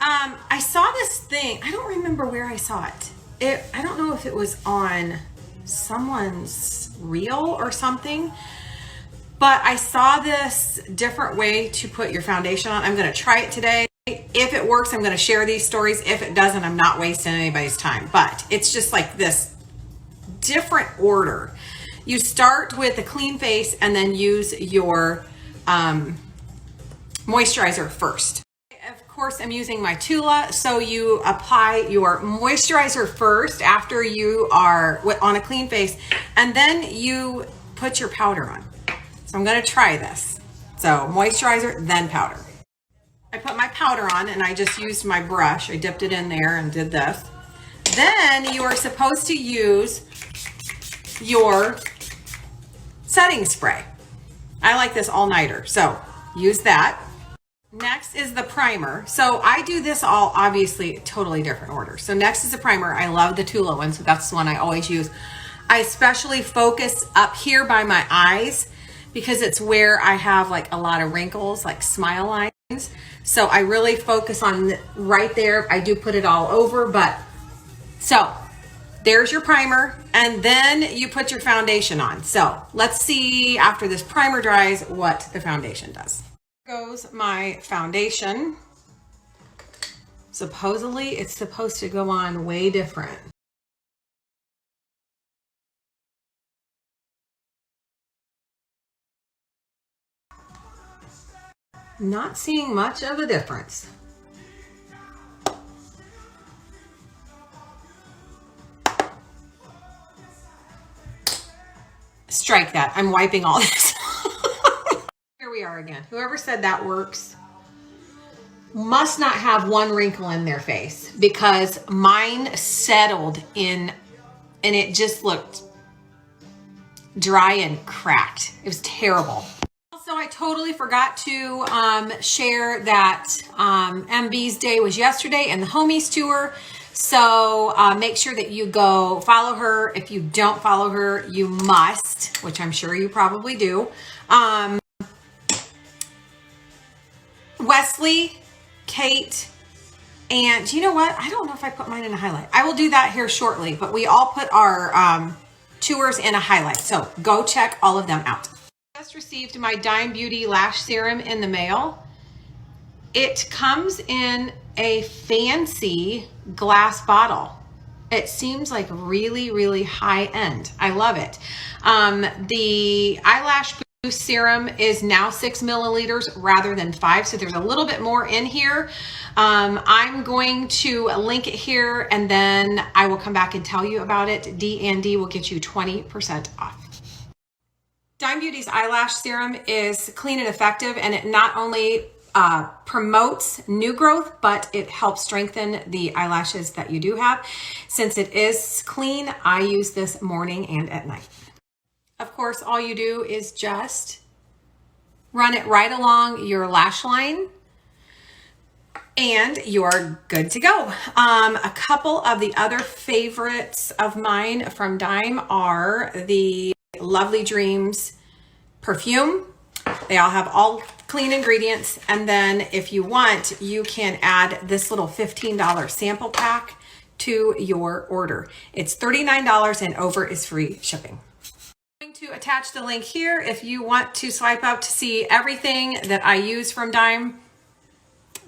I saw this thing. I don't remember where I saw it. I don't know if it was on someone's reel or something, but I saw this different way to put your foundation on. I'm going to try it today. If it works, I'm going to share these stories. If it doesn't, I'm not wasting anybody's time. But it's just like this different order. You start with a clean face and then use your moisturizer first. Of course, I'm using my Tula, so you apply your moisturizer first after you are on a clean face, and then you put your powder on. So I'm going to try this. So moisturizer, then powder. I put my powder on and I just used my brush. I dipped it in there and did this. Then you are supposed to use your setting spray. I like this all-nighter, so use that. Next is the primer. So I do this all obviously totally different order. So next is the primer. I love the Tula one, so that's the one I always use. I especially focus up here by my eyes because it's where I have like a lot of wrinkles, like smile lines. So I really focus on right there. I do put it all over, but so there's your primer, and then you put your foundation on. So let's see after this primer dries what the foundation does. Goes my foundation. Supposedly it's supposed to go on way different. Not seeing much of a difference. Strike that. I'm wiping all this. Here we are again. Whoever said that works must not have one wrinkle in their face, because mine settled in and it just looked dry and cracked. It was terrible. Also, I totally forgot to share that MB's day was yesterday and the Homies tour. So make sure that you go follow her. If you don't follow her, you must, which I'm sure you probably do. Wesley, Kate, and you know what? I don't know if I put mine in a highlight. I will do that here shortly, but we all put our tours in a highlight. So go check all of them out. I just received my Dime Beauty Lash Serum in the mail. It comes in a fancy glass bottle. It seems like really, really high end. I love it. The eyelash boost serum is now 6 milliliters rather than 5, so there's a little bit more in here. I'm going to link it here, and then I will come back and tell you about it. D&D will get you 20% off. Dime Beauty's eyelash serum is clean and effective, and it not only promotes new growth, but it helps strengthen the eyelashes that you do have. Since it is clean, I use this morning and at night. Of course, all you do is just run it right along your lash line and you're good to go. A couple of the other favorites of mine from Dime are the Lovely Dreams perfume. They all have all clean ingredients. And then if you want, you can add this little $15 sample pack to your order. It's $39 and over is free shipping. I'm going to attach the link here if you want to swipe up to see everything that I use from Dime.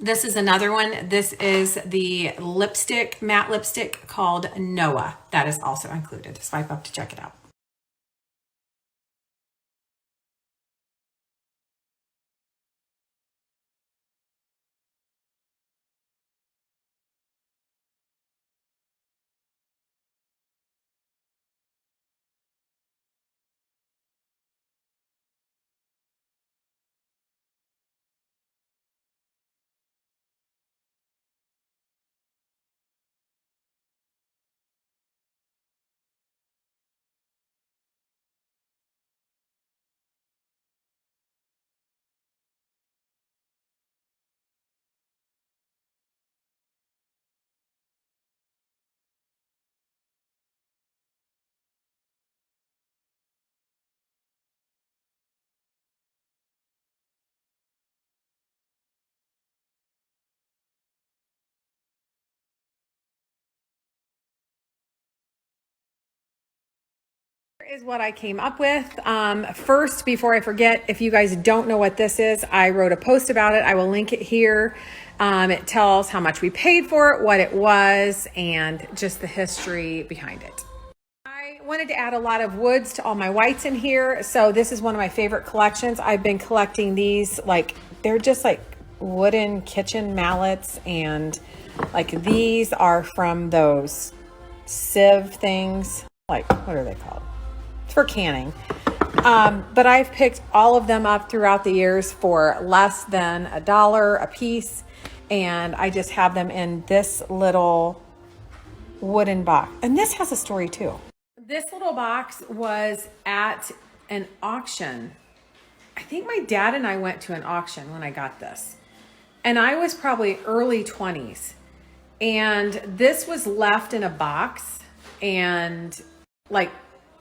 This is another one. This is the lipstick, matte lipstick called Noah. That is also included. Swipe up to check it out. Is what I came up with. First, before I forget, if you guys don't know what this is, I wrote a post about it. I will link it here. It tells how much we paid for it, what it was, and just the history behind it. I wanted to add a lot of woods to all my whites in here. So this is one of my favorite collections. I've been collecting these, like, they're just like wooden kitchen mallets, and like these are from those sieve things. Like, what are they called? For canning. But I've picked all of them up throughout the years for less than $1 a piece, and I just have them in this little wooden box. And this has a story too. This little box was at an auction. I think my dad and I went to an auction when I got this, and I was probably early 20s, and this was left in a box, and like,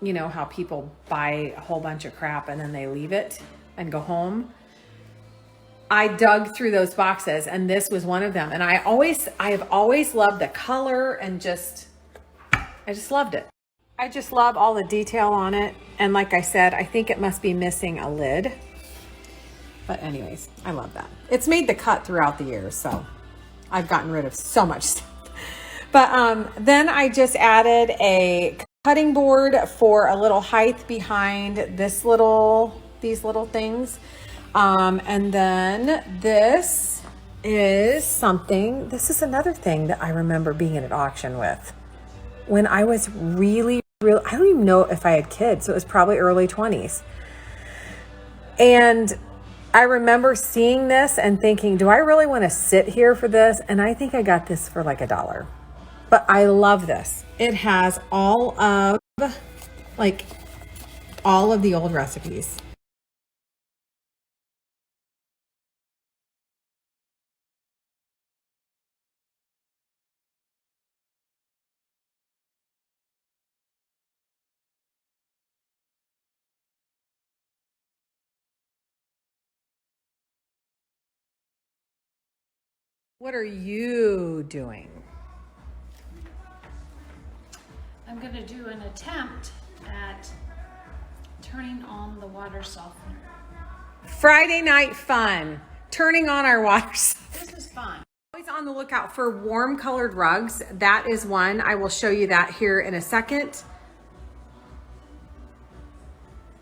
you know how people buy a whole bunch of crap and then they leave it and go home. I dug through those boxes, and this was one of them. And I have always loved the color, and I just loved it. I just love all the detail on it. And like I said, I think it must be missing a lid. But anyways, I love that. It's made the cut throughout the years, so I've gotten rid of so much stuff. But then I just added a cutting board for a little height behind these little things. And then this is another thing that I remember being at an auction with when I was really, I don't even know if I had kids. So it was probably early 20s. And I remember seeing this and thinking, do I really want to sit here for this? And I think I got this for like $1. But I love this. It has all of the old recipes. What are you doing? I'm going to do an attempt at turning on the water softener. Friday night fun. Turning on our water softener. This is fun. Always on the lookout for warm colored rugs. That is one. I will show you that here in a second.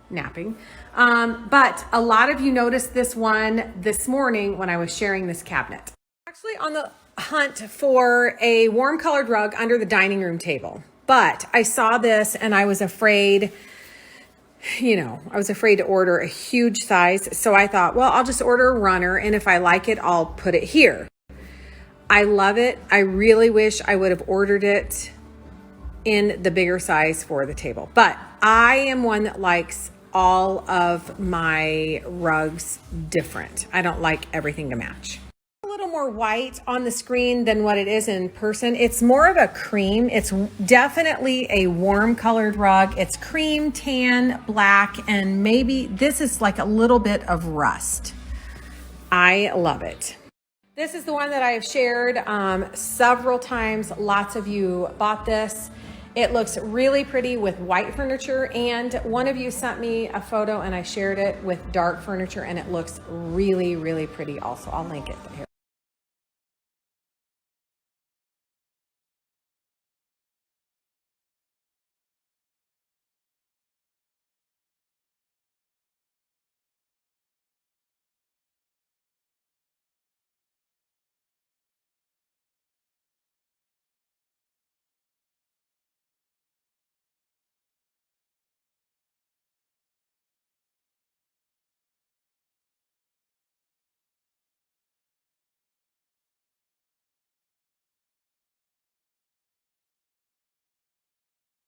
Napping. But a lot of you noticed this one this morning when I was sharing this cabinet. Actually on the hunt for a warm colored rug under the dining room table. But I saw this and I was afraid, to order a huge size. So I thought, well, I'll just order a runner, and if I like it, I'll put it here. I love it. I really wish I would have ordered it in the bigger size for the table. But I am one that likes all of my rugs different. I don't like everything to match. More white on the screen than what it is in person. It's more of a cream. It's definitely a warm colored rug. It's cream, tan, black, and maybe this is like a little bit of rust. I love it. This is the one that I have shared several times. Lots of you bought this. It looks really pretty with white furniture, and one of you sent me a photo and I shared it with dark furniture, and it looks really, really pretty also. I'll link it here.